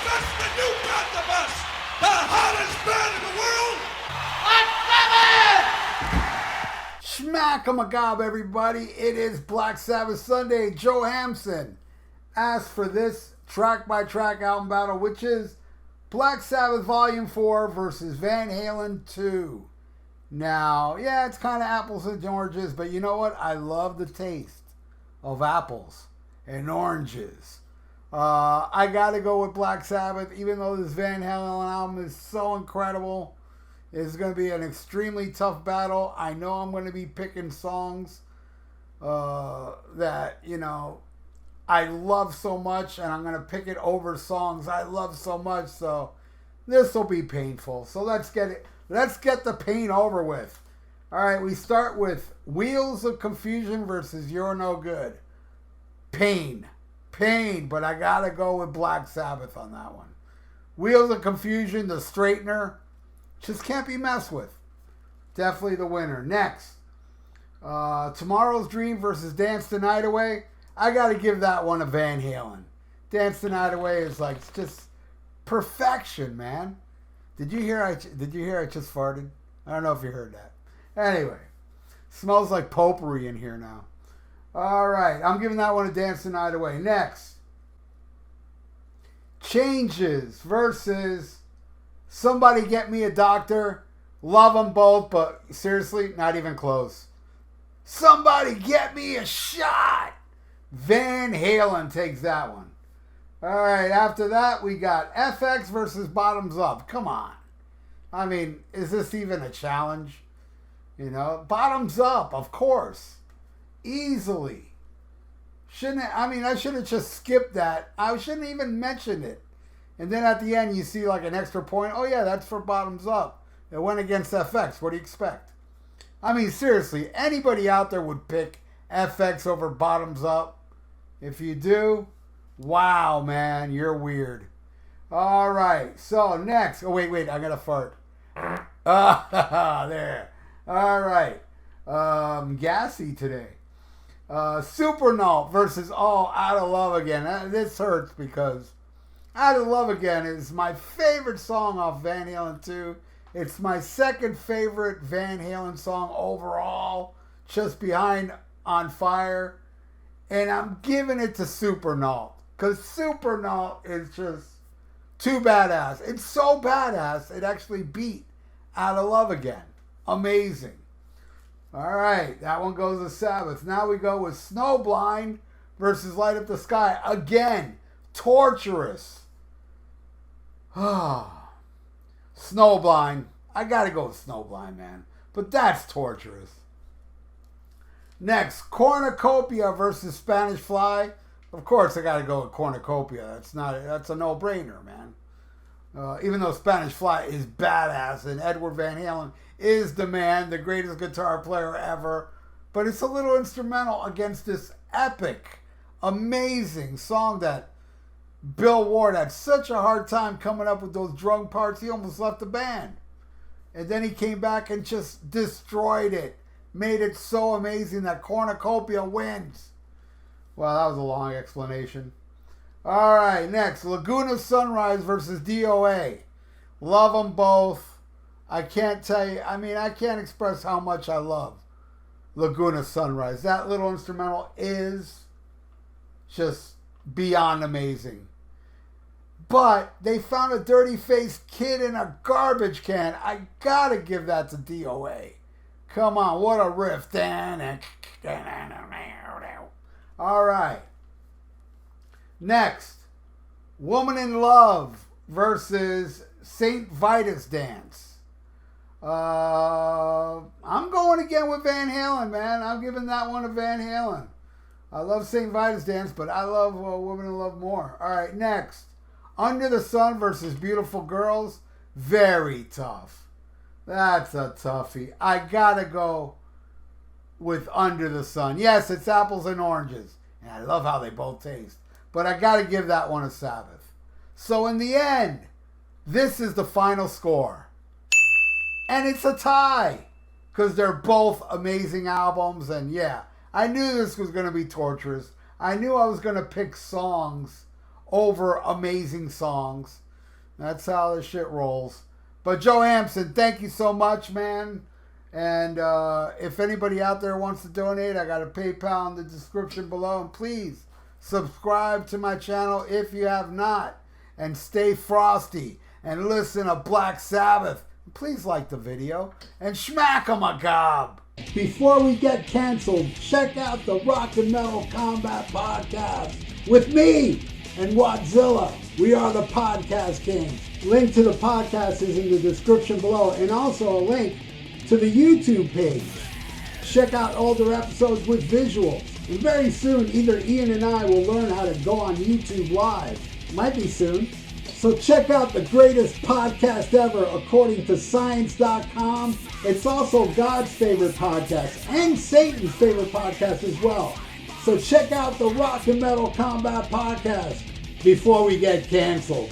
Dustin, you got the best, the hottest band in the world. Schmack 'em a gob, everybody. It is Black Sabbath Sunday. Joe Hampson asked for this track-by-track album battle, which is Black Sabbath Volume 4 versus Van Halen 2. Now, yeah, it's kind of apples and oranges, but you know what? I love the taste of apples and oranges. I got to go with Black Sabbath, even though this Van Halen album is so incredible. It's going to be an extremely tough battle. I know I'm going to be picking songs that, you know, I love so much, and I'm going to pick it over songs I love so much, so this will be painful. So let's get it. Let's get the pain over with. All right, we start with Wheels of Confusion versus You're No Good. Pain, but I got to go with Black Sabbath on that one. Wheels of Confusion, the straightener, just can't be messed with. Definitely the winner. Next, Tomorrow's Dream versus Dance the Night Away. I got to give that one to Van Halen. Dance the Night Away is like just perfection, man. Did you hear I just farted? I don't know if you heard that. Anyway, smells like potpourri in here now. All right, I'm giving that one to Dance the Night Away. Next, Changes versus Somebody Get Me a Doctor. Love them both, but seriously, not even close. Somebody Get Me a Shot. Van Halen takes that one. All right, after that, we got FX versus Bottoms Up. Come on. I mean, is this even a challenge? You know, Bottoms Up, of course. Easily. I should have just skipped that. I shouldn't even mention it. And then at the end, you see like an extra point. Oh, yeah, that's for Bottoms Up. It went against FX. What do you expect? I mean, seriously, anybody out there would pick FX over Bottoms Up? If you do, wow, man, you're weird. All right, so next. Oh, wait, I got to fart. There. All right. Gassy today. Supernaut versus Out of Love Again. This hurts because Out of Love Again is my favorite song off Van Halen 2. It's my second favorite Van Halen song overall, just behind On Fire. And I'm giving it to Supernaut, because Supernaut is just too badass. It's so badass, it actually beat Out of Love Again. Amazing. All right, that one goes to Sabbath. Now we go with Snowblind versus Light Up the Sky. Again, torturous. Snowblind. I got to go with Snowblind, man. But that's torturous. Next, Cornucopia versus Spanish Fly. Of course, I got to go with Cornucopia. That's a no-brainer, man. Even though Spanish Fly is badass and Edward Van Halen is the man, the greatest guitar player ever, but it's a little instrumental against this epic, amazing song that Bill Ward had such a hard time coming up with those drum parts, he almost left the band. And then he came back and just destroyed it. Made it so amazing that Cornucopia wins. Well, that was a long explanation. All right, next. Laguna Sunrise versus DOA. Love them both. I can't tell you. I can't express how much I love Laguna Sunrise. That little instrumental is just beyond amazing. But they found a dirty-faced kid in a garbage can. I gotta give that to DOA. Come on, what a riff. All right. Next, Woman in Love versus St. Vitus Dance. I'm going again with Van Halen, man. I'm giving that one to Van Halen. I love St. Vitus Dance, but I love Woman in Love more. All right, next, Under the Sun versus Beautiful Girls. Very tough. That's a toughie. I gotta go with Under the Sun. Yes, it's apples and oranges. And I love how they both taste. But I gotta give that one a Sabbath. So in the end, this is the final score. And it's a tie. Because they're both amazing albums. And yeah, I knew this was going to be torturous. I knew I was going to pick songs over amazing songs. That's how this shit rolls. But Joe Hampson, thank you so much, man. And if anybody out there wants to donate, I got a PayPal in the description below. And please subscribe to my channel if you have not. And stay frosty. And listen to Black Sabbath. Please like the video. And smack 'em a gob. Before we get canceled, check out the Rock and Metal Combat Podcast with me and Wadzilla. We are the Podcast Kings. Link to the podcast is in the description below, and also a link to the YouTube page. Check out older episodes with visuals. And very soon, either Ian and I will learn how to go on YouTube Live. Might be soon. So check out the greatest podcast ever according to science.com. It's also God's favorite podcast and Satan's favorite podcast as well. So check out the Rock and Metal Combat Podcast before we get canceled.